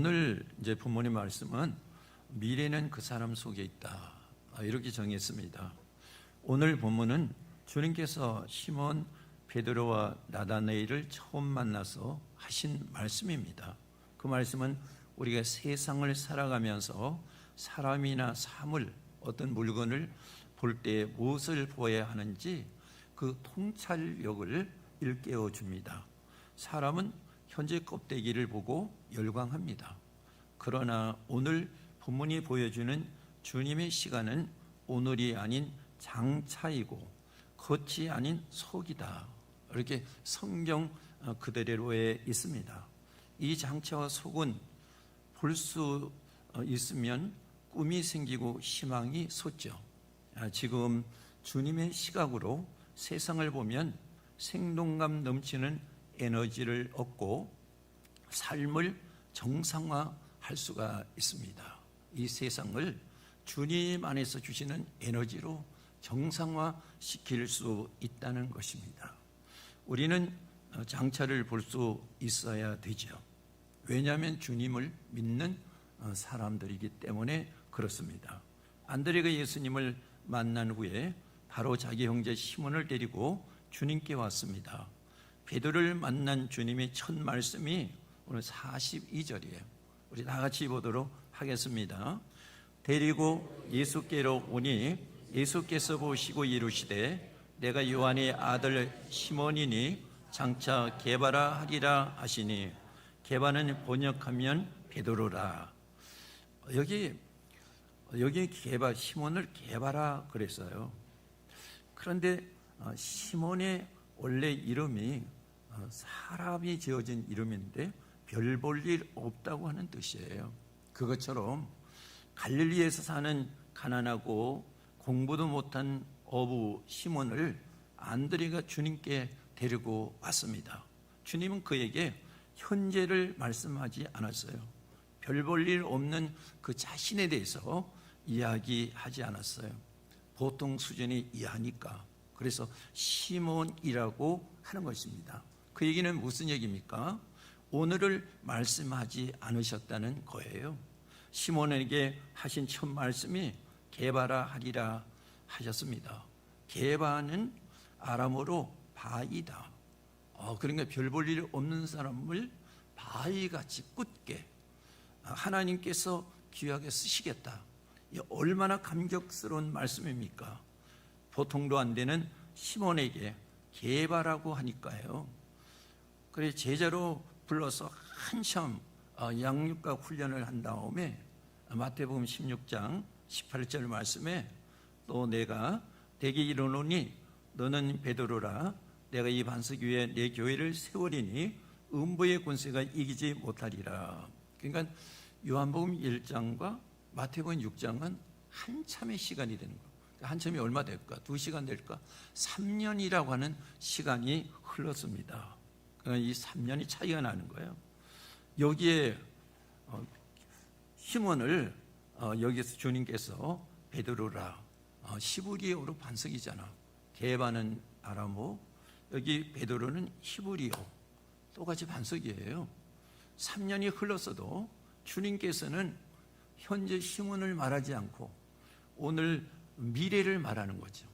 오늘 이제 부모님 말씀은 미래는 그 사람 속에 있다, 이렇게 정했습니다. 오늘 본문은 주님께서 시몬 베드로와 나다나엘을 처음 만나서 하신 말씀입니다. 그 말씀은 우리가 세상을 살아가면서 사람이나 사물, 어떤 물건을 볼 때 무엇을 보아야 하는지 그 통찰력을 일깨워 줍니다. 사람은 현재 껍데기를 보고 열광합니다. 그러나 오늘 본문이 보여주는 주님의 시간은 오늘이 아닌 장차이고 겉이 아닌 속이다, 이렇게 성경 그대로에 있습니다. 이 장차와 속은 볼 수 있으면 꿈이 생기고 희망이 솟죠. 지금 주님의 시각으로 세상을 보면 생동감 넘치는 에너지를 얻고 삶을 정상화할 수가 있습니다. 이 세상을 주님 안에서 주시는 에너지로 정상화시킬 수 있다는 것입니다. 우리는 장차를 볼 수 있어야 되죠. 왜냐하면 주님을 믿는 사람들이기 때문에 그렇습니다. 안드레가 예수님을 만난 후에 바로 자기 형제 시몬을 데리고 주님께 왔습니다. 베드로를 만난 주님의 첫 말씀이 오늘 42절이에요. 우리 다 같이 보도록 하겠습니다. 데리고 예수께로 오니 예수께서 보시고 이르시되 내가 요한의 아들 시몬이니 장차 게바라 하리라 하시니, 게바는 번역하면 베드로라. 여기 게바, 시몬을 게바라 그랬어요. 그런데 시몬의 원래 이름이 사람이 지어진 이름인데 별 볼 일 없다고 하는 뜻이에요. 그것처럼 갈릴리에서 사는 가난하고 공부도 못한 어부 시몬을 안드레가 주님께 데리고 왔습니다. 주님은 그에게 현재를 말씀하지 않았어요. 별 볼 일 없는 그 자신에 대해서 이야기하지 않았어요. 보통 수준이 이하니까. 그래서 시몬이라고 하는 것입니다. 그 얘기는 무슨 얘기입니까? 오늘을 말씀하지 않으셨다는 거예요. 시몬에게 하신 첫 말씀이 게바라 하리라 하셨습니다. 게바는 아람어로 바위다. 그러니까 별 볼 일 없는 사람을 바위같이 굳게 하나님께서 귀하게 쓰시겠다. 얼마나 감격스러운 말씀입니까? 보통도 안 되는 시몬에게 게바라고 하니까요. 그래 제자로 불러서 한참 양육과 훈련을 한 다음에 마태복음 16장 18절 말씀에 또 내가 대개 이르노니 너는 베드로라 내가 이 반석 위에 내 교회를 세우리니 음부의 권세가 이기지 못하리라. 그러니까 요한복음 1장과 마태복음 6장은 한참의 시간이 되는 거예요. 한참이 얼마 될까? 2시간 될까? 3년이라고 하는 시간이 흘렀습니다. 이 3년이 차이가 나는 거예요. 여기에 시몬을 여기서 주님께서 베드로라, 히브리어로 반석이잖아. 게바는 아람어, 여기 베드로는 히브리어, 똑같이 반석이에요. 3년이 흘렀어도 주님께서는 현재 시몬을 말하지 않고 오늘 미래를 말하는 거죠.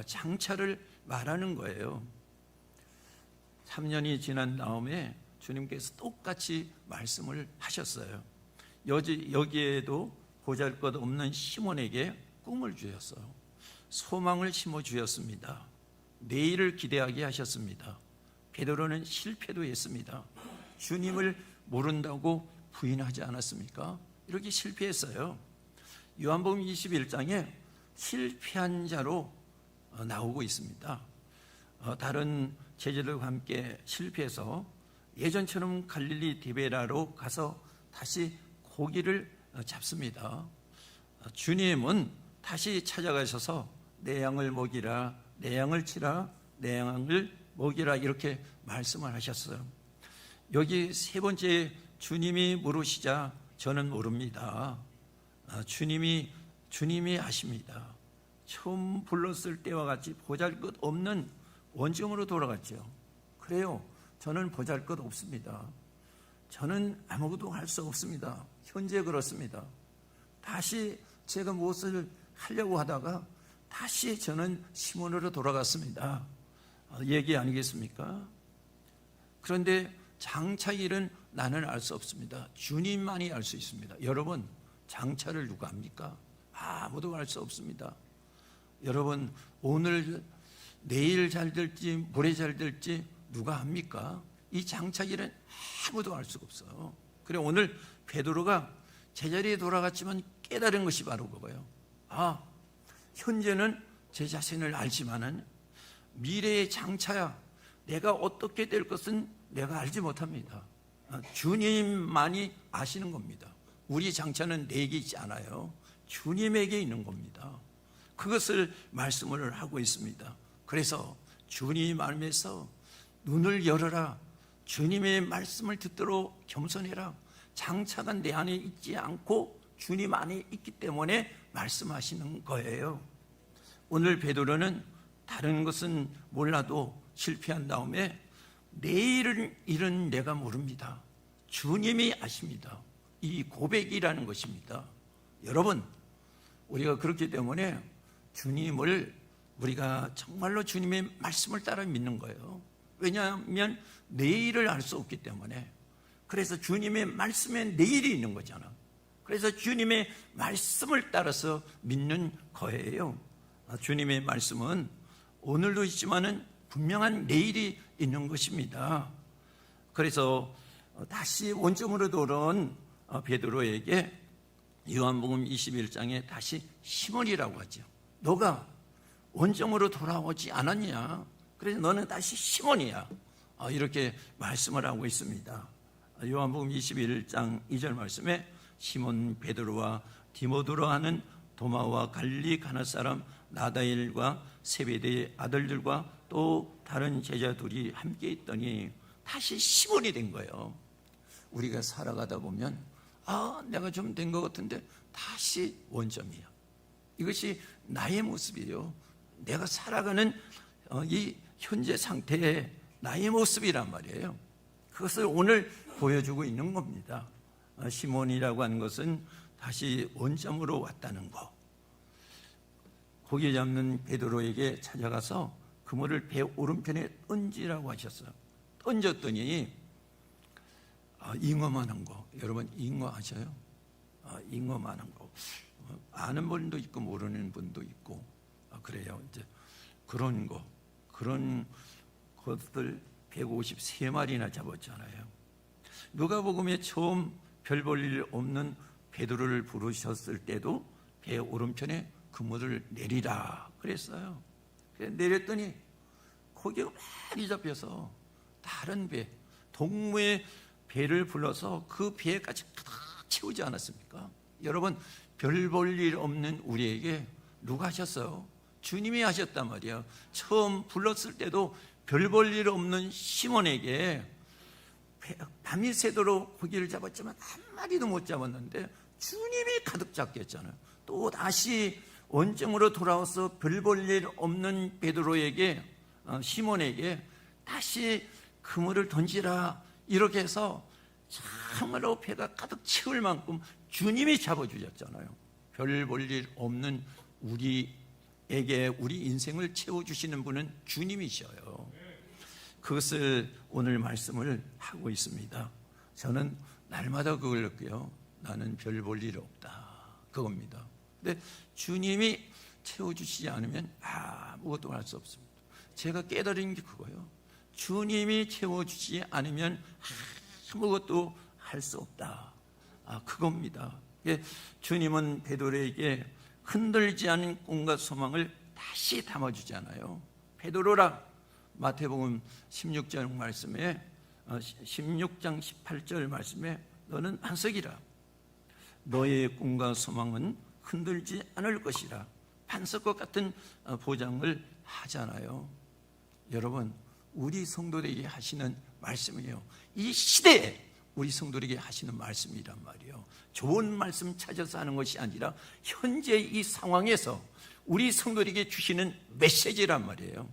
장차를 말하는 거예요. 3년이 지난 다음에 주님께서 똑같이 말씀을 하셨어요. 여기에도 보잘것없는 시몬에게 꿈을 주셨어요. 소망을 심어 주셨습니다. 내일을 기대하게 하셨습니다. 베드로는 실패도 했습니다. 주님을 모른다고 부인하지 않았습니까? 이렇게 실패했어요. 요한복음 21장에 실패한 자로 나오고 있습니다. 다른 제자들과 함께 실패해서 예전처럼 갈릴리 디베라로 가서 다시 고기를 잡습니다. 주님은 다시 찾아가셔서 내 양을 먹이라, 내 양을 치라, 내 양을 먹이라 이렇게 말씀을 하셨어요. 여기 세 번째 주님이 물으시자 저는 모릅니다. 주님이 아십니다. 처음 불렀을 때와 같이 보잘것없는 원점으로 돌아갔죠. 그래요. 저는 보잘것 없습니다. 저는 아무것도 할 수 없습니다. 현재 그렇습니다. 다시 제가 무엇을 하려고 하다가 다시 저는 시몬으로 돌아갔습니다. 얘기 아니겠습니까? 그런데 장차 일은 나는 알 수 없습니다. 주님만이 알 수 있습니다. 여러분, 장차를 누가 압니까? 아무도 알 수 없습니다. 여러분, 오늘 내일 잘 될지 모레 잘 될지 누가 압니까? 이 장차 일은 아무도 알 수가 없어요. 그래, 오늘 베드로가 제자리에 돌아갔지만 깨달은 것이 바로 그거예요. 현재는 제 자신을 알지만은 미래의 장차야 내가 어떻게 될 것은 내가 알지 못합니다. 주님만이 아시는 겁니다. 우리 장차는 내게 있지 않아요. 주님에게 있는 겁니다. 그것을 말씀을 하고 있습니다. 그래서 주님 말씀에서 눈을 열어라. 주님의 말씀을 듣도록 겸손해라. 장차가 내 안에 있지 않고 주님 안에 있기 때문에 말씀하시는 거예요. 오늘 베드로는 다른 것은 몰라도 실패한 다음에 내일은 일은 내가 모릅니다. 주님이 아십니다. 이 고백이라는 것입니다. 여러분, 우리가 그렇기 때문에 주님을 우리가 정말로 주님의 말씀을 따라 믿는 거예요. 왜냐하면 내일을 알 수 없기 때문에. 그래서 주님의 말씀에 내일이 있는 거잖아. 그래서 주님의 말씀을 따라서 믿는 거예요. 주님의 말씀은 오늘도 있지만은 분명한 내일이 있는 것입니다. 그래서 다시 원점으로 돌아온 베드로에게 요한복음 21장에 다시 시몬이라고 하죠. 너가 원점으로 돌아오지 않았냐? 그래서 너는 다시 시몬이야. 이렇게 말씀을 하고 있습니다. 요한복음 21장 2절 말씀에 시몬 베드로와 디모데로 하는 도마와 갈릴리 가나 사람 나다엘과 세베대의 아들들과 또 다른 제자들이 함께 있더니 다시 시몬이 된 거예요. 우리가 살아가다 보면 내가 좀 된 것 같은데 다시 원점이야. 이것이 나의 모습이에요. 내가 살아가는 이 현재 상태의 나의 모습이란 말이에요. 그것을 오늘 보여주고 있는 겁니다. 시몬이라고 하는 것은 다시 원점으로 왔다는 거. 고기 잡는 베드로에게 찾아가서 그물을 배 오른편에 던지라고 하셨어요. 던졌더니 잉어만한 거. 여러분, 잉어 아셔요? 잉어만한 거. 아는 분도 있고 모르는 분도 있고 그래요. 이제 그런 것들 153마리나 잡았잖아요. 누가복음에 처음 별 볼 일 없는 베드로를 부르셨을 때도 배 오른편에 그물을 내리라 그랬어요. 내렸더니 고기가 많이 잡혀서 다른 배, 동무의 배를 불러서 그 배까지 가득 채우지 않았습니까? 여러분, 별 볼 일 없는 우리에게 누가 하셨어요? 주님이 하셨단 말이에요. 처음 불렀을 때도 별 볼 일 없는 시몬에게 밤이 새도록 고기를 잡았지만 한 마리도 못 잡았는데 주님이 가득 잡게 했잖아요. 또 다시 원점으로 돌아와서 별 볼 일 없는 베드로에게 시몬에게 다시 그물을 던지라 이렇게 해서 참으로 배가 가득 채울 만큼 주님이 잡아주셨잖아요. 별 볼 일 없는 우리에게 우리 인생을 채워주시는 분은 주님이셔요. 그것을 오늘 말씀을 하고 있습니다. 저는 날마다 그걸 느껴요. 나는 별 볼 일 없다. 그겁니다. 근데 주님이 채워주시지 않으면 아무것도 할 수 없습니다. 제가 깨달은 게 그거예요. 주님이 채워주지 않으면 아무것도 할 수 없다. 그겁니다. 주님은 베드로에게 흔들지 않은 꿈과 소망을 다시 담아주잖아요. 베드로라, 마태복음 16장 말씀에 16장 18절 말씀에 너는 반석이라. 너의 꿈과 소망은 흔들지 않을 것이라. 반석과 같은 보장을 하잖아요. 여러분, 우리 성도들에게 하시는 말씀이에요. 이 시대에 우리 성도들에게 하시는 말씀이란 말이에요. 좋은 말씀 찾아서 하는 것이 아니라 현재 이 상황에서 우리 성도들에게 주시는 메시지란 말이에요.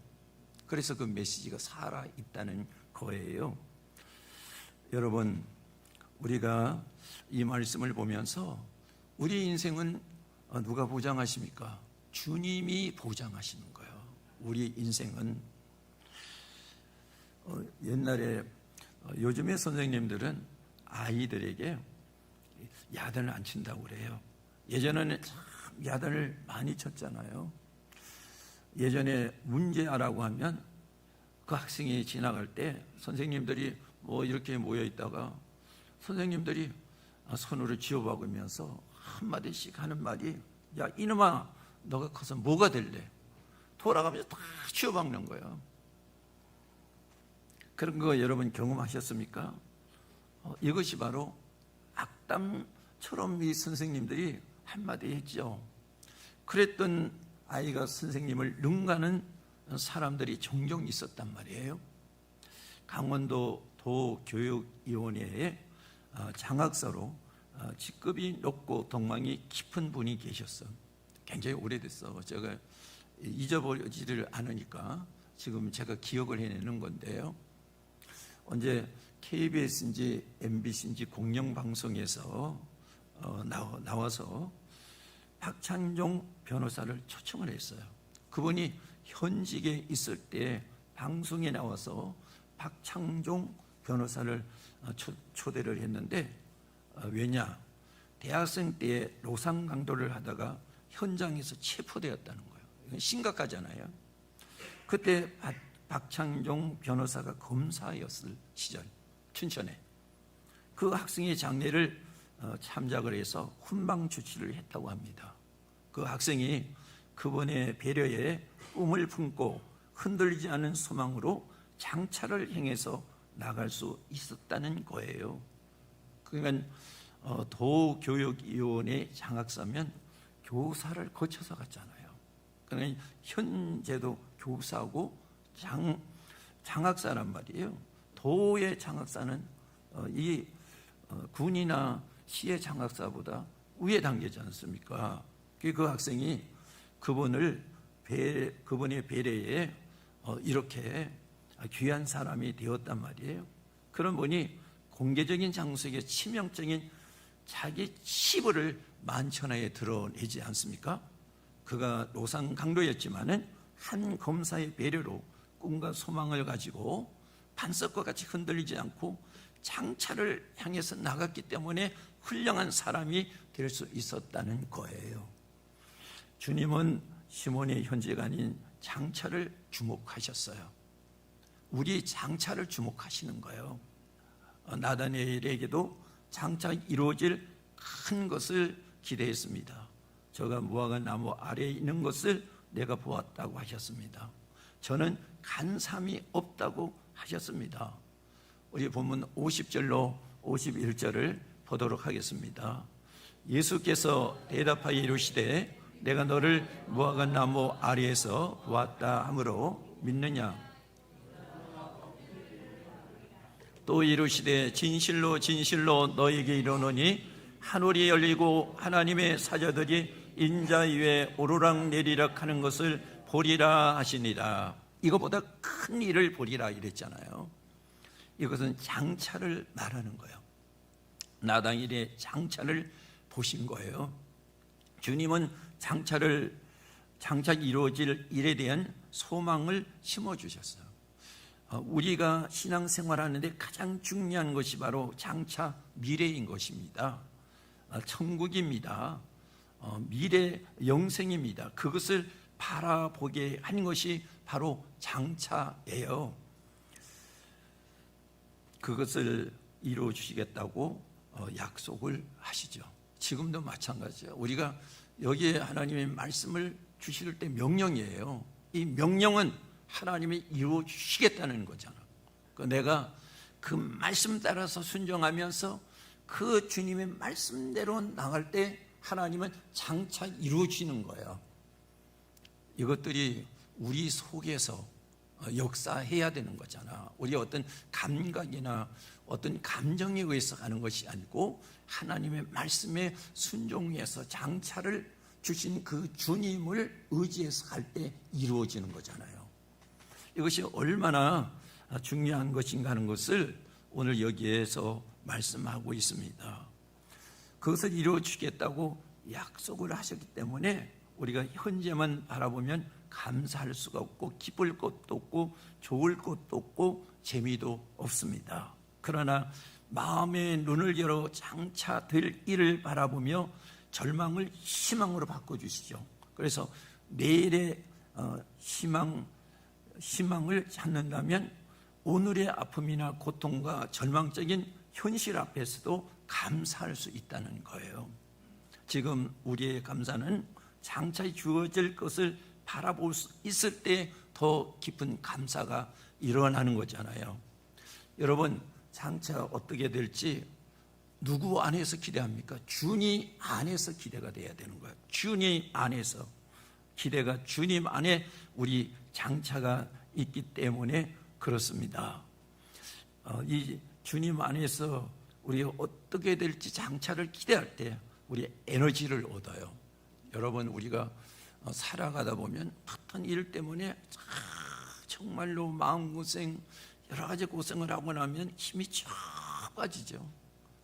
그래서 그 메시지가 살아있다는 거예요. 여러분, 우리가 이 말씀을 보면서 우리 인생은 누가 보장하십니까? 주님이 보장하시는 거예요. 우리 인생은 옛날에 요즘의 선생님들은 아이들에게 야단을 안 친다고 그래요. 예전에는 참 야단을 많이 쳤잖아요. 예전에 문제아라고 하면 그 학생이 지나갈 때 선생님들이 뭐 이렇게 모여 있다가 선생님들이 손으로 쥐어박으면서 한마디씩 하는 말이, 야 이놈아 너가 커서 뭐가 될래? 돌아가면서 다 쥐어박는 거예요. 그런 거 여러분 경험하셨습니까? 이것이 바로 악담처럼 이 선생님들이 한마디 했죠. 그랬던 아이가 선생님을 능가하는 사람들이 종종 있었단 말이에요. 강원도 도교육위원회에 장학사로 직급이 높고 덕망이 깊은 분이 계셨어. 굉장히 오래됐어. 제가 잊어버리지를 않으니까 지금 제가 기억을 해내는 건데요. 언제 KBS인지 MBC인지 공영방송에서 나와서 박창종 변호사를 초청을 했어요. 그분이 현직에 있을 때 방송에 나와서 박창종 변호사를 초대를 했는데, 왜냐? 대학생 때 노상 강도를 하다가 현장에서 체포되었다는 거예요. 이건 심각하잖아요. 그때 박창종 변호사가 검사였을 시절 춘천에 그 학생의 장례를 참작을 해서 훈방 조치를 했다고 합니다. 그 학생이 그분의 배려에 꿈을 품고 흔들리지 않은 소망으로 장차를 향해서 나갈 수 있었다는 거예요. 그러니까 도교육위원회 장학사면 교사를 거쳐서 갔잖아요. 그러니까 현재도 교사고 장학사란 말이에요. 도의 장학사는 이 군이나 시의 장학사보다 위에 단계지 않습니까? 그 학생이 그분의 배려에 이렇게 귀한 사람이 되었단 말이에요. 그런 분이 공개적인 장소에 치명적인 자기 치부를 만천하에 드러내지 않습니까? 그가 노상 강도였지만은 한 검사의 배려로 꿈과 소망을 가지고 반석과 같이 흔들리지 않고 장차를 향해서 나갔기 때문에 훌륭한 사람이 될 수 있었다는 거예요. 주님은 시몬의 현재가 아닌 장차를 주목하셨어요. 우리 장차를 주목하시는 거예요. 나다니엘에게도 장차 이루어질 큰 것을 기대했습니다. 저가 무화과 나무 아래에 있는 것을 내가 보았다고 하셨습니다. 저는 간삼이 없다고 하셨습니다. 우리 본문 50절로 51절을 보도록 하겠습니다. 예수께서 대답하여 이르시되 내가 너를 무화과 나무 아래에서 보았다 하므로 믿느냐? 또 이르시되 진실로 진실로 너에게 이르노니 하늘이 열리고 하나님의 사자들이 인자 위에 오르락 내리락 하는 것을 보리라 하시니라. 이거보다 큰 일을 보리라 이랬잖아요. 이것은 장차를 말하는 거예요. 나다니엘의 장차를 보신 거예요. 주님은 장차 이루어질 일에 대한 소망을 심어주셨어요. 우리가 신앙생활하는데 가장 중요한 것이 바로 장차 미래인 것입니다. 천국입니다. 미래 영생입니다. 그것을 바라보게 하는 것이 바로 장차예요. 그것을 이루어 주시겠다고 약속을 하시죠. 지금도 마찬가지예요. 우리가 여기에 하나님의 말씀을 주실 때 명령이에요. 이 명령은 하나님이 이루어 주시겠다는 거잖아. 내가 그 말씀 따라서 순종하면서 그 주님의 말씀대로 나갈 때 하나님은 장차 이루어 주시는 거예요. 이것들이 우리 속에서 역사해야 되는 거잖아. 우리 어떤 감각이나 어떤 감정에 의해서 가는 것이 아니고 하나님의 말씀에 순종해서 장차를 주신 그 주님을 의지해서 갈 때 이루어지는 거잖아요. 이것이 얼마나 중요한 것인가 하는 것을 오늘 여기에서 말씀하고 있습니다. 그것을 이루어 주겠다고 약속을 하셨기 때문에 우리가 현재만 바라보면 감사할 수가 없고 기쁠 것도 없고 좋을 것도 없고 재미도 없습니다. 그러나 마음의 눈을 열어 장차 될 일을 바라보며 절망을 희망으로 바꿔주시죠. 그래서 내일의 희망을 찾는다면 오늘의 아픔이나 고통과 절망적인 현실 앞에서도 감사할 수 있다는 거예요. 지금 우리의 감사는 장차 주어질 것을 바라볼 수 있을 때 더 깊은 감사가 일어나는 거잖아요. 여러분, 장차 어떻게 될지 누구 안에서 기대합니까? 주님 안에서 기대가 돼야 되는 거예요. 주님 안에서 기대가, 주님 안에 우리 장차가 있기 때문에 그렇습니다. 이 주님 안에서 우리가 어떻게 될지 장차를 기대할 때 우리 에너지를 얻어요. 여러분, 우리가 살아가다 보면 어떤 일 때문에 정말로 마음고생, 여러 가지 고생을 하고 나면 힘이 쫙 빠지죠.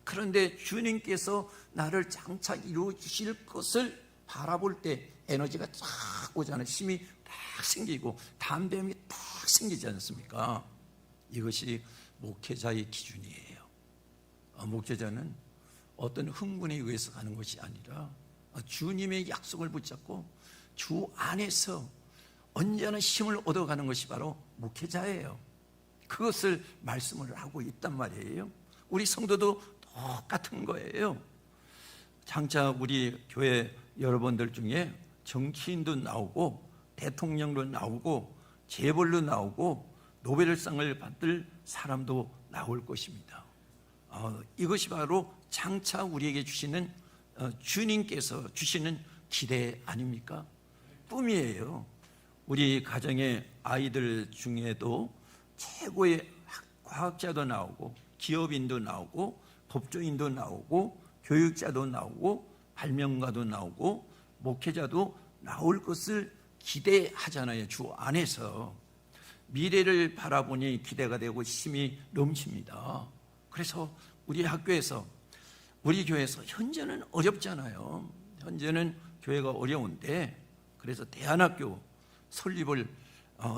그런데 주님께서 나를 장차 이루어 주실 것을 바라볼 때 에너지가 쫙 오잖아요. 힘이 딱 생기고 담대함이 딱 생기지 않습니까? 이것이 목회자의 기준이에요. 목회자는 어떤 흥분에 의해서 가는 것이 아니라 주님의 약속을 붙잡고 주 안에서 언제나 힘을 얻어가는 것이 바로 목회자예요. 그것을 말씀을 하고 있단 말이에요. 우리 성도도 똑같은 거예요. 장차 우리 교회 여러분들 중에 정치인도 나오고 대통령도 나오고 재벌도 나오고 노벨상을 받을 사람도 나올 것입니다. 이것이 바로 장차 우리에게 주시는 주님께서 주시는 기대 아닙니까? 꿈이에요. 우리 가정의 아이들 중에도 최고의 과학자도 나오고 기업인도 나오고 법조인도 나오고 교육자도 나오고 발명가도 나오고 목회자도 나올 것을 기대하잖아요. 주 안에서 미래를 바라보니 기대가 되고 힘이 넘칩니다. 그래서 우리 학교에서 우리 교회에서 현재는 어렵잖아요. 현재는 교회가 어려운데 그래서 대안학교 설립을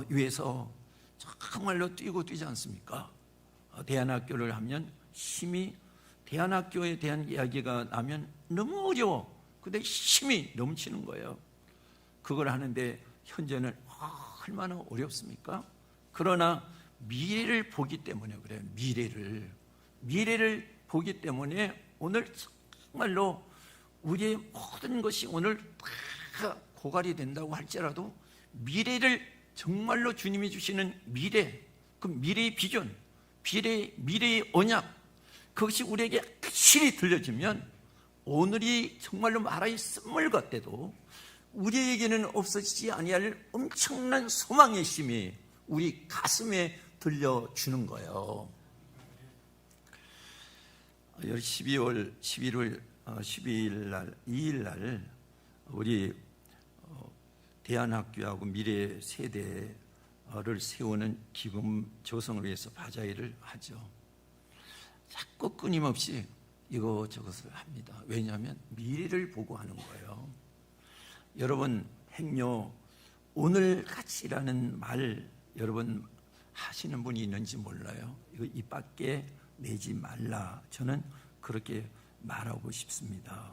위해서 정말로 뛰지 않습니까? 대안학교를 하면 힘이, 대안학교에 대한 이야기가 나면 너무 어려워. 근데 힘이 넘치는 거예요. 그걸 하는데 현재는 얼마나 어렵습니까? 그러나 미래를 보기 때문에 그래요. 미래를 보기 때문에 오늘 정말로 우리의 모든 것이 오늘 다 고갈이 된다고 할지라도 미래를 정말로 주님이 주시는 미래, 그 미래의 비전, 미래의 언약, 그것이 우리에게 확실히 들려지면 오늘이 정말로 마라의 쓴물 같대도 우리에게는 없어지지 아니할 엄청난 소망의 힘이 우리 가슴에 들려주는 거예요. 12월 12일 날, 2일 날 우리 대안학교하고 미래 세대를 세우는 기금 조성을 위해서 바자회를 하죠. 자꾸 끊임없이 이것저것을 합니다. 왜냐하면 미래를 보고 하는 거예요. 여러분, 행여 오늘같이라는 말 여러분 하시는 분이 있는지 몰라요. 이거 입 밖에 내지 말라. 저는 그렇게 말하고 싶습니다.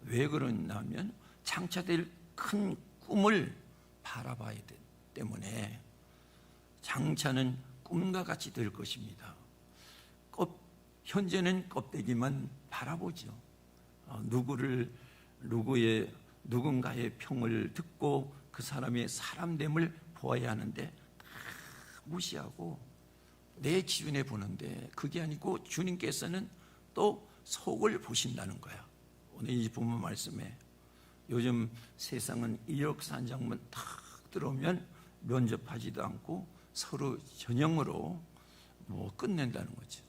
왜 그러냐면 장차될 큰 꿈을 바라봐야 되기 때문에 장차는 꿈과 같이 될 것입니다. 현재는 껍데기만 바라보죠. 누군가의 평을 듣고 그 사람의 사람됨을 보아야 하는데 다 무시하고 내 기준에 보는데 그게 아니고 주님께서는 또 속을 보신다는 거야. 오늘 이 본문 말씀에 요즘 세상은 이력산장만 탁 들어오면 면접하지도 않고 서로 전형으로 끝낸다는 거죠.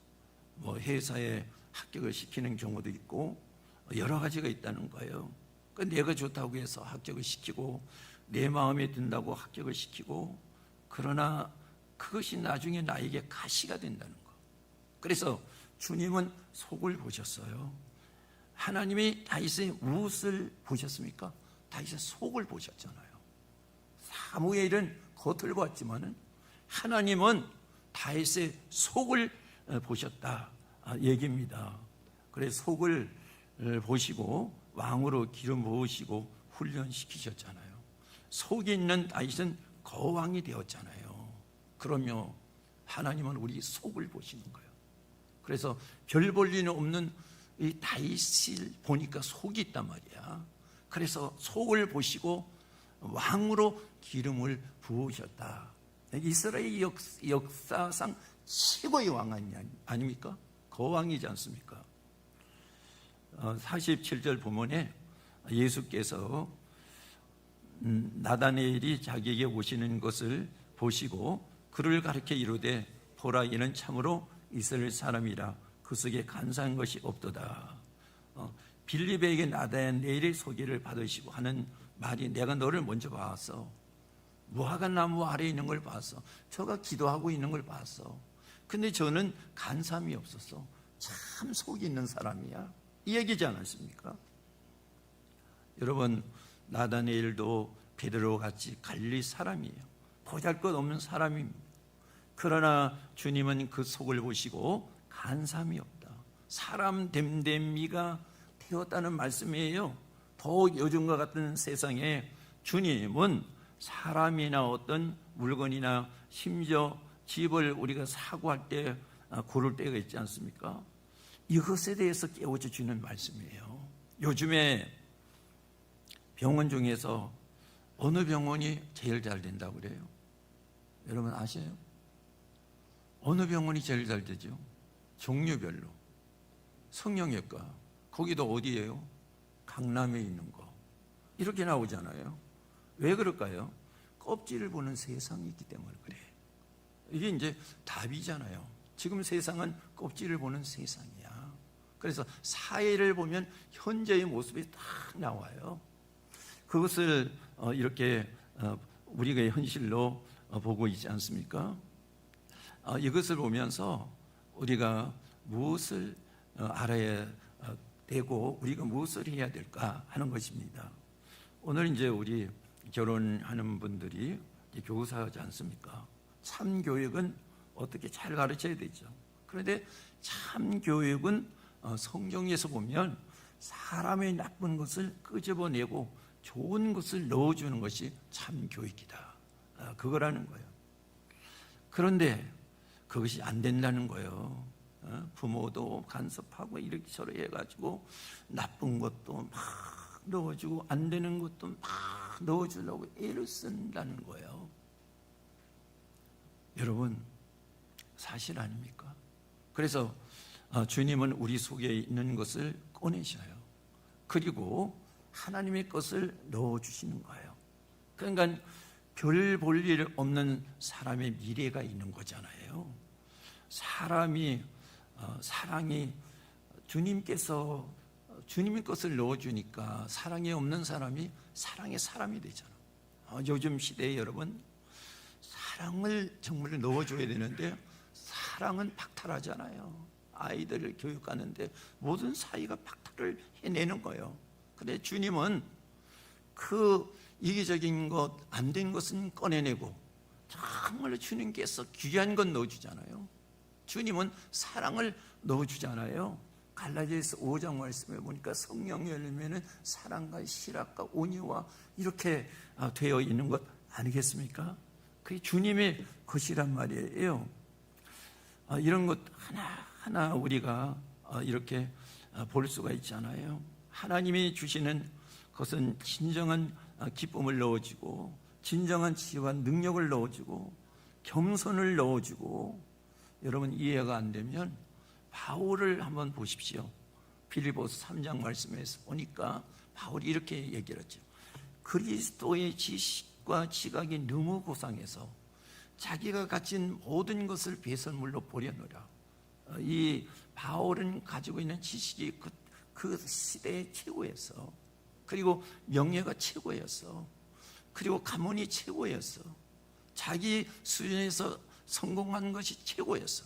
회사에 합격을 시키는 경우도 있고 여러 가지가 있다는 거예요. 내가 좋다고 해서 합격을 시키고 내 마음에 든다고 합격을 시키고 그러나 그것이 나중에 나에게 가시가 된다는 거. 그래서 주님은 속을 보셨어요. 하나님이 다윗의 무엇을 보셨습니까? 다윗의 속을 보셨잖아요. 사무엘은 겉을 봤지만은 하나님은 다윗의 속을 보셨다 얘기입니다. 그래서 속을 보시고 왕으로 기름 부으시고 훈련시키셨잖아요. 속이 있는 다윗은 거왕이 되었잖아요. 그러면 하나님은 우리 속을 보시는 거예요. 그래서 별 볼 리는 없는 이 다윗을 보니까 속이 있단 말이야. 그래서 속을 보시고 왕으로 기름을 부으셨다. 이스라엘 역사상 최고의 왕 아닙니까? 거왕이지 않습니까? 47절 본문에 예수께서 나다네엘이 자기에게 오시는 것을 보시고 그를 가리켜 이르되 보라 이는 참으로 이스라엘 사람이라 그 속에 간사한 것이 없도다. 빌립에게 나다네엘의 소개를 받으시고 하는 말이 내가 너를 먼저 봤어. 무화과 나무 아래에 있는 걸 봤어. 저가 기도하고 있는 걸 봤어. 근데 저는 간삼이 없었어. 참 속이 있는 사람이야. 이 얘기지 않았습니까? 여러분, 나다네엘도 베드로와 같이 갈릴리 사람이에요. 보잘것없는 사람입니다. 그러나 주님은 그 속을 보시고 간삼이 없다. 사람 됨됨이가 되었다는 말씀이에요. 더욱 요즘과 같은 세상에 주님은 사람이나 어떤 물건이나 심지어 집을 우리가 사고할 때 고를 때가 있지 않습니까? 이것에 대해서 깨워져 주는 말씀이에요. 요즘에 병원 중에서 어느 병원이 제일 잘 된다고 그래요? 여러분 아세요? 어느 병원이 제일 잘 되죠? 종류별로. 성형외과 거기도 어디예요? 강남에 있는 거. 이렇게 나오잖아요. 왜 그럴까요? 껍질을 보는 세상이 있기 때문에 그래. 이게 이제 답이잖아요. 지금 세상은 껍질을 보는 세상이야. 그래서 사회를 보면 현재의 모습이 딱 나와요. 그것을 이렇게 우리가 현실로 보고 있지 않습니까? 이것을 보면서 우리가 무엇을 알아야 되고 우리가 무엇을 해야 될까 하는 것입니다. 오늘 이제 우리 결혼하는 분들이 교사하지 않습니까? 참 교육은 어떻게 잘 가르쳐야 되죠. 그런데 참 교육은 성경에서 보면 사람의 나쁜 것을 끄집어내고 좋은 것을 넣어주는 것이 참 교육이다. 그거라는 거예요. 그런데 그것이 안 된다는 거예요. 부모도 간섭하고 이렇게 저렇게 해가지고 나쁜 것도 막 넣어주고 안 되는 것도 막 넣어주려고 애를 쓴다는 거예요. 여러분 사실 아닙니까? 그래서 주님은 우리 속에 있는 것을 꺼내셔요. 그리고 하나님의 것을 넣어주시는 거예요. 그러니까 별 볼 일 없는 사람의 미래가 있는 거잖아요. 사랑이 주님께서 주님의 것을 넣어주니까 사랑이 없는 사람이 사랑의 사람이 되잖아. 요즘 시대에 여러분 사랑을 정말 넣어줘야 되는데 사랑은 박탈하잖아요. 아이들을 교육하는데 모든 사이가 박탈을 해내는 거예요. 근데 주님은 그 이기적인 것, 안 된 것은 꺼내내고 정말 주님께서 귀한 건 넣어주잖아요. 주님은 사랑을 넣어주잖아요. 갈라디아서 5장 말씀에 보니까 성령의 열매는 사랑과 실학과 온유와 이렇게 되어 있는 것 아니겠습니까? 그게 주님의 것이란 말이에요. 이런 것 하나하나 우리가 이렇게 볼 수가 있잖아요. 하나님이 주시는 것은 진정한 기쁨을 넣어주고 진정한 지혜와 능력을 넣어주고 겸손을 넣어주고 여러분 이해가 안 되면 바울을 한번 보십시오. 빌립보서 3장 말씀에서 보니까 바울이 이렇게 얘기를 했죠. 그리스도의 지식과 지각이 너무 고상해서 자기가 가진 모든 것을 배설물로 버려놓으라. 이 바울은 가지고 있는 지식이 그 시대의 최고였어. 그리고 명예가 최고였어. 그리고 가문이 최고였어. 자기 수준에서 성공한 것이 최고였어.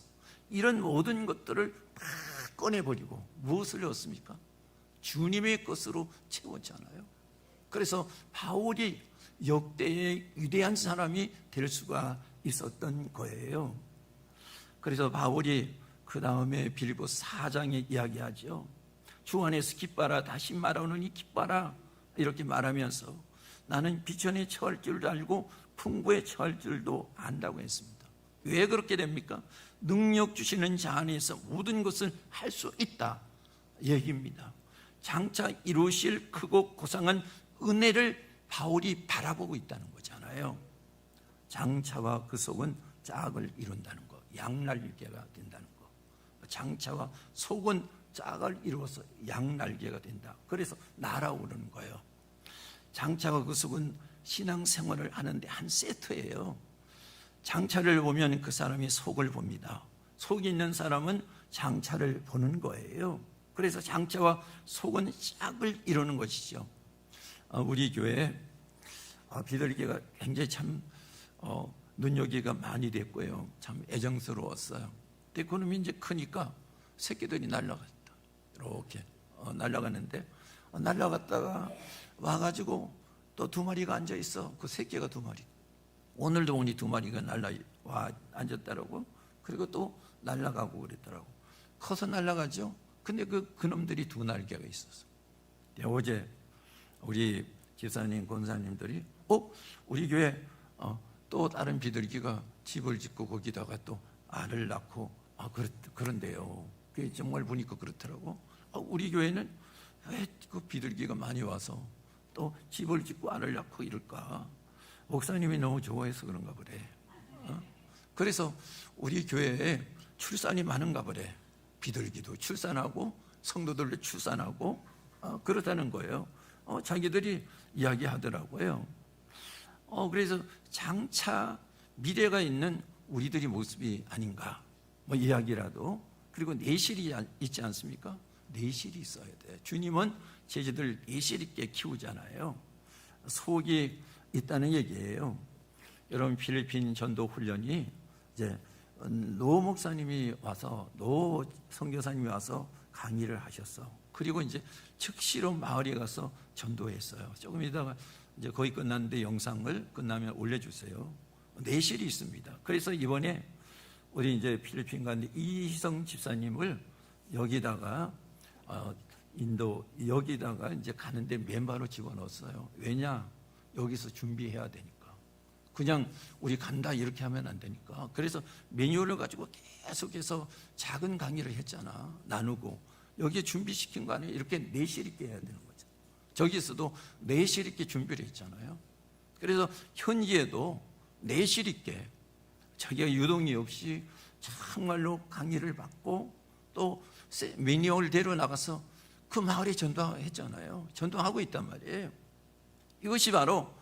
이런 모든 것들을 다 꺼내버리고 무엇을 얻습니까? 주님의 것으로 채웠잖아요. 그래서 바울이 역대의 위대한 사람이 될 수가 있었던 거예요. 그래서 바울이 그 다음에 빌립보 4장에 이야기하죠. 주 안에서 기뻐라, 다시 말하노니 기뻐라, 이렇게 말하면서 나는 비천에 처할 줄 알고 풍부에 처할 줄도 안다고 했습니다. 왜 그렇게 됩니까? 능력 주시는 자 안에서 모든 것을 할 수 있다 얘기입니다. 장차 이루실 크고 고상한 은혜를 바울이 바라보고 있다는 거잖아요. 장차와 그 속은 짝을 이룬다는 거, 양날개가 된다는 거. 장차와 속은 짝을 이루어서 양날개가 된다. 그래서 날아오르는 거예요. 장차와 그 속은 신앙생활을 하는데 한 세트예요. 장차를 보면 그 사람이 속을 봅니다. 속이 있는 사람은 장차를 보는 거예요. 그래서 장차와 속은 짝을 이루는 것이죠. 우리 교회 비둘기가 굉장히 참 눈여기가 많이 됐고요. 참 애정스러웠어요. 근데 그놈이 이제 크니까 새끼들이 날아갔다. 이렇게 날아가는데 날아갔다가 와가지고 또 2마리가 앉아 있어. 그 새끼가 2마리. 오늘도 보니 2마리가 날라와 앉았더라고. 그리고 또 날아가고 그랬더라고. 커서 날아가죠. 근데 그놈들이 2날개가 있었어. 어제 우리 집사님, 권사님들이 우리 교회 또 다른 비둘기가 집을 짓고 거기다가 또 알을 낳고 그런데요. 그게 정말 보니까 그렇더라고. 우리 교회는 왜 그 비둘기가 많이 와서 또 집을 짓고 알을 낳고 이럴까? 목사님이 너무 좋아해서 그런가 보래. 그래서 우리 교회에 출산이 많은가 보래. 비둘기도 출산하고 성도들도 출산하고 그렇다는 거예요. 자기들이 이야기하더라고요. 그래서 장차 미래가 있는 우리들의 모습이 아닌가 뭐 이야기라도. 그리고 내실이 있지 않습니까? 내실이 있어야 돼. 주님은 제자들 내실 있게 키우잖아요. 속이 있다는 얘기예요. 여러분 필리핀 전도 훈련이 이제 노 목사님이 와서 노 선교사님이 와서 강의를 하셨어. 그리고 이제 즉시로 마을에 가서 전도했어요. 조금 이따가 이제 거의 끝났는데 영상을 끝나면 올려주세요. 내실이 있습니다. 그래서 이번에 우리 이제 필리핀 갔는데 이희성 집사님을 여기다가 인도 여기다가 이제 가는데 맨바로 집어넣었어요. 왜냐? 여기서 준비해야 되니까. 그냥 우리 간다 이렇게 하면 안 되니까. 그래서 매뉴얼을 가지고 계속해서 작은 강의를 했잖아. 나누고 여기에 준비시킨 거 아니에요. 이렇게 내실 있게 해야 되는 거죠. 저기서도 내실 있게 준비를 했잖아요. 그래서 현지에도 내실 있게 자기가 유동이 없이 정말로 강의를 받고 또 매뉴얼대로 나가서 그 마을에 전도했잖아요. 전도하고 있단 말이에요. 이것이 바로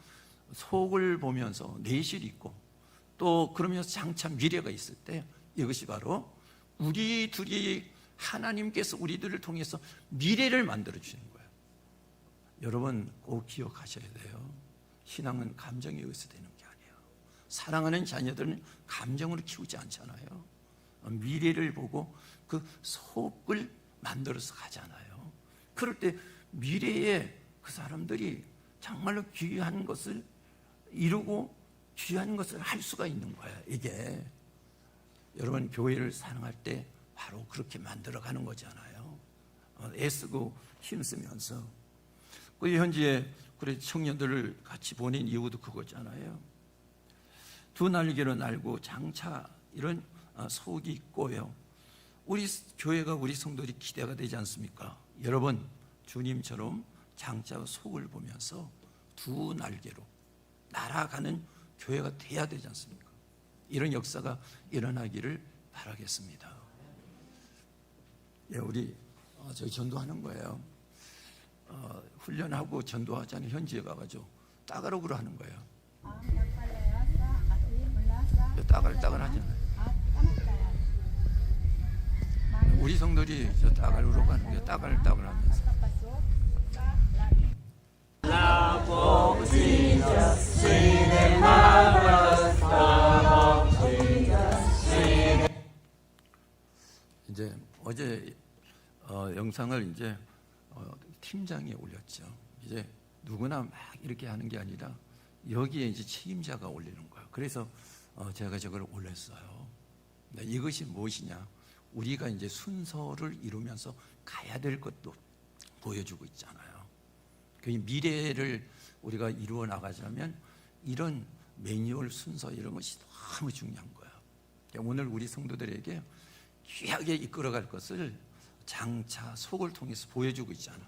속을 보면서 내실이 있고 또 그러면서 장차 미래가 있을 때 이것이 바로 우리 둘이 하나님께서 우리들을 통해서 미래를 만들어 주시는 거예요. 여러분 꼭 기억하셔야 돼요. 신앙은 감정에 의해서 되는 게 아니에요. 사랑하는 자녀들은 감정으로 키우지 않잖아요. 미래를 보고 그 속을 만들어서 가잖아요. 그럴 때 미래에 그 사람들이 정말로 귀한 것을 이루고 귀한 것을 할 수가 있는 거야. 이게 여러분 교회를 사랑할 때 바로 그렇게 만들어가는 거잖아요. 애쓰고 힘쓰면서 그 현지에 그래 청년들을 같이 보낸 이유도 그거잖아요. 2날개로 날고 장차 이런 속이 있고요. 우리 교회가 우리 성도들이 기대가 되지 않습니까? 여러분 주님처럼 장차 속을 보면서 2날개로 날아가는 교회가 돼야 되지 않습니까? 이런 역사가 일어나기를 바라겠습니다. 예, 우리 저희 전도하는 거예요. 훈련하고 전도하자는 현지에 가가지고 따가락으로 하는 거예요. 따갈따갈 하잖아요. 우리 성도들이 저 따갈으로 가는 거예요. 따갈따갈 하면서. 어제 영상을 이제 팀장이 올렸죠. 이제 누구나 막 이렇게 하는 게 아니라 여기에 이제 책임자가 올리는 거예요. 그래서 제가 저걸 올렸어요. 네, 이것이 무엇이냐? 우리가 이제 순서를 이루면서 가야 될 것도 보여주고 있잖아요. 그 미래를 우리가 이루어 나가자면 이런 매뉴얼 순서 이런 것이 너무 중요한 거예요. 오늘 우리 성도들에게 귀하게 이끌어갈 것을 장차 속을 통해서 보여주고 있잖아.